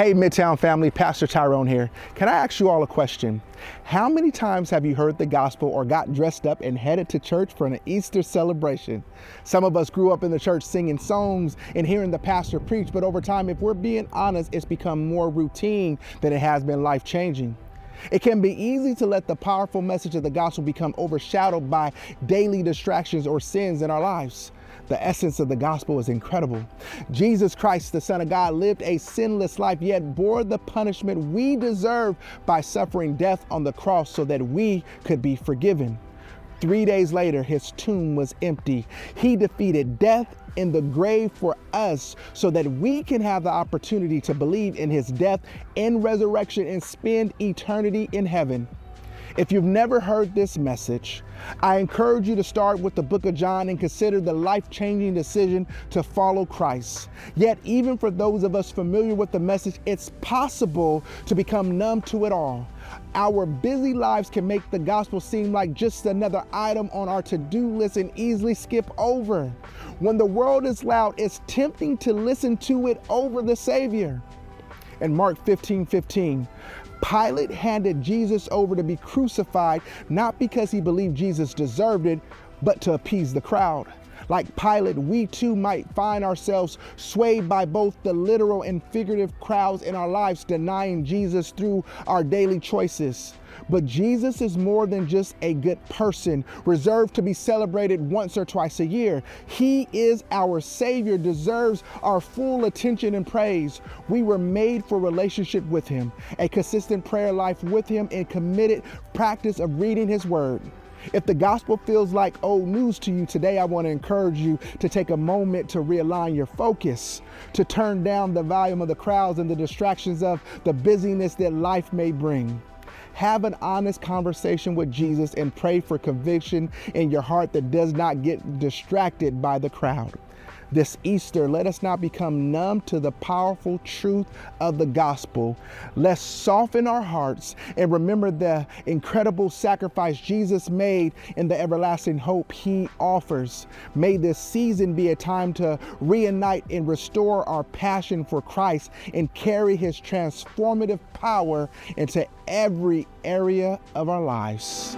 Hey, Midtown family, Pastor Tyronne here. Can I ask you all a question? How many times have you heard the gospel or got dressed up and headed to church for an Easter celebration? Some of us grew up in the church singing songs and hearing the pastor preach, but over time, if we're being honest, it's become more routine than it has been life-changing. It can be easy to let the powerful message of the gospel become overshadowed by daily distractions or sins in our lives. The essence of the gospel is incredible. Jesus Christ, the Son of God, lived a sinless life, yet bore the punishment we deserve by suffering death on the cross so that we could be forgiven. 3 days later, his tomb was empty. He defeated death in the grave for us so that we can have the opportunity to believe in his death and resurrection and spend eternity in heaven. If you've never heard this message, I encourage you to start with the book of John and consider the life-changing decision to follow Christ. Yet, even for those of us familiar with the message, it's possible to become numb to it all. Our busy lives can make the gospel seem like just another item on our to-do list and easily skip over. When the world is loud, it's tempting to listen to it over the Savior. In Mark 15:15, Pilate handed Jesus over to be crucified, not because he believed Jesus deserved it, but to appease the crowd. Like Pilate, we too might find ourselves swayed by both the literal and figurative crowds in our lives, denying Jesus through our daily choices. But Jesus is more than just a good person, reserved to be celebrated once or twice a year. He is our Savior, deserves our full attention and praise. We were made for relationship with him, a consistent prayer life with him, and committed practice of reading his word. If the gospel feels like old news to you today, I want to encourage you to take a moment to realign your focus, to turn down the volume of the crowds and the distractions of the busyness that life may bring. Have an honest conversation with Jesus and pray for conviction in your heart that does not get distracted by the crowd. This Easter, let us not become numb to the powerful truth of the gospel. Let's soften our hearts and remember the incredible sacrifice Jesus made and the everlasting hope he offers. May this season be a time to reunite and restore our passion for Christ and carry his transformative power into every area of our lives.